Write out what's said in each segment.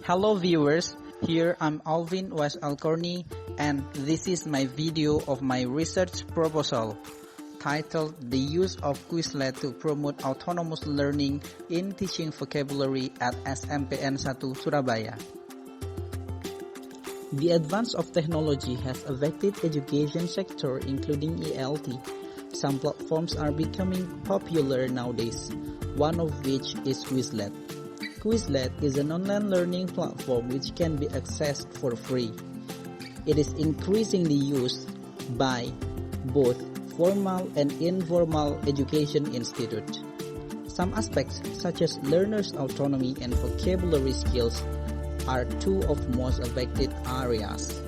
Hello viewers, here I'm Alvin Uways and this is my video of my research proposal titled The Use of Quizlet to Promote Autonomous Learning in Teaching Vocabulary at SMPN 1 Surabaya. The advance of technology has affected education sector including ELT. Some platforms are becoming popular nowadays, one of which is Quizlet. Quizlet is an online learning platform which can be accessed for free. It is increasingly used by both formal and informal education institutes. Some aspects such as learners' autonomy and vocabulary skills are two of most affected areas.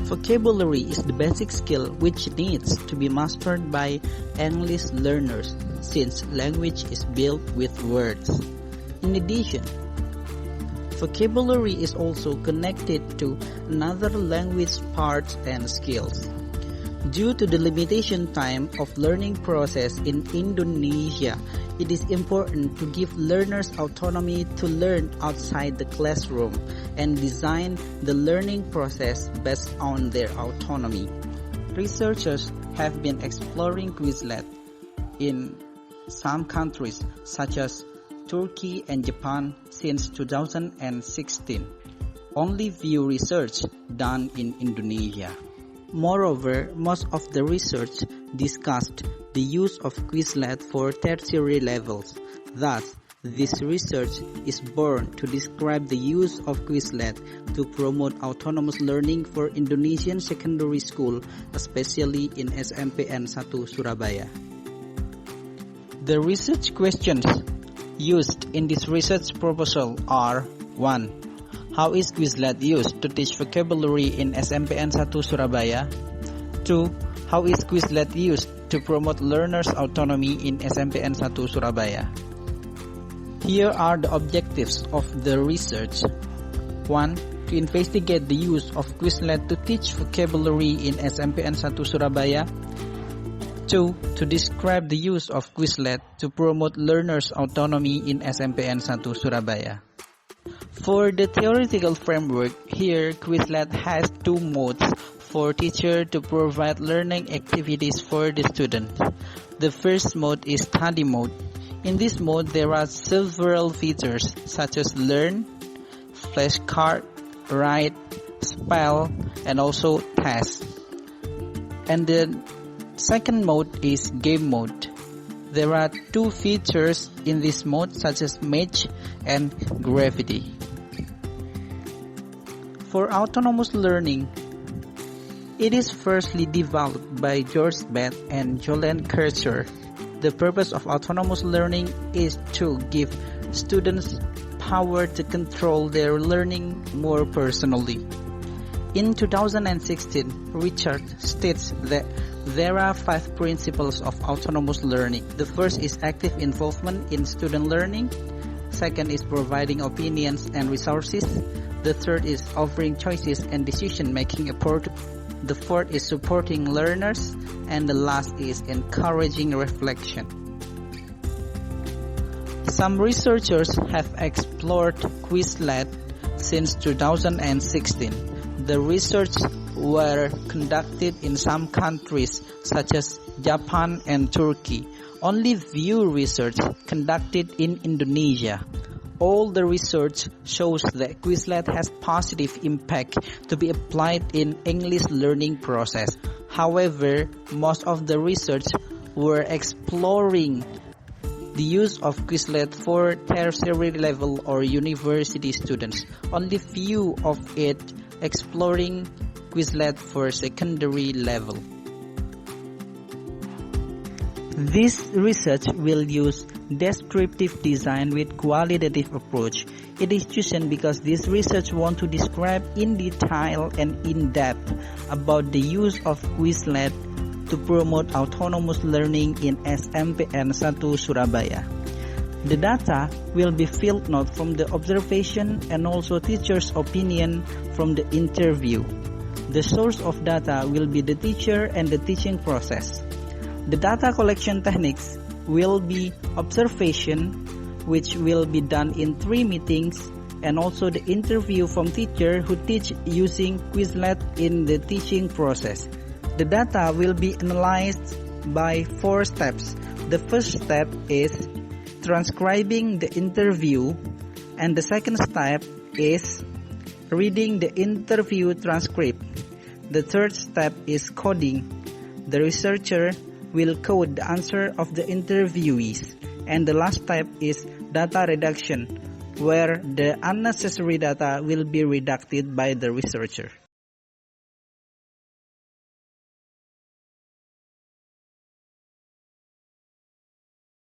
Vocabulary is the basic skill which needs to be mastered by English learners since language is built with words. In addition, vocabulary is also connected to another language parts and skills. Due to the limitation time of learning process in Indonesia, it is important to give learners autonomy to learn outside the classroom and design the learning process based on their autonomy. Researchers have been exploring Quizlet in some countries such as Turkey and Japan since 2016. Only few research done in Indonesia. Moreover, most of the research discussed the use of Quizlet for tertiary levels. Thus, this research is born to describe the use of Quizlet to promote autonomous learning for Indonesian secondary school, especially in SMPN 1 Surabaya. The research questions used in this research proposal are 1. How is Quizlet used to teach vocabulary in SMPN 1 Surabaya? 2. How is Quizlet used to promote learners' autonomy in SMPN 1 Surabaya? Here are the objectives of the research. 1. To investigate the use of Quizlet to teach vocabulary in SMPN 1 Surabaya. 2. To describe the use of Quizlet to promote learners' autonomy in SMPN 1 Surabaya. For the theoretical framework, here Quizlet has two modes for teacher to provide learning activities for the student. The first mode is study mode. In this mode, there are several features such as learn, flashcard, write, spell, and also test. And the second mode is game mode. There are two features in this mode such as match and gravity. For autonomous learning, it is firstly developed by George Beth and Jolene Kircher. The purpose of autonomous learning is to give students power to control their learning more personally. In 2016, Richard states that there are 5 principles of autonomous learning. The first is active involvement in student learning. Second is providing opinions and resources. The third is offering choices and decision-making support. The fourth is supporting learners. And the last is encouraging reflection. Some researchers have explored Quizlet since 2016. The research were conducted in some countries such as Japan and Turkey. Only few research conducted in Indonesia. All the research shows that Quizlet has positive impact to be applied in English learning process. However, most of the research were exploring the use of Quizlet for tertiary level or university students. Only few of it exploring Quizlet for secondary level. This research will use descriptive design with qualitative approach. It is chosen because this research want to describe in detail and in depth about the use of Quizlet to promote autonomous learning in SMPN 1 Surabaya. The data will be field note from the observation and also teacher's opinion from the interview. The source of data will be the teacher and the teaching process. The data collection techniques will be observation, which will be done in 3 meetings, and also the interview from teacher who teach using Quizlet in the teaching process. The data will be analyzed by 4 steps. The first step is transcribing the interview, and the second step is reading the interview transcript. The third step is coding. The researcher will code the answer of the interviewees. And the last step is data reduction, where the unnecessary data will be reduced by the researcher.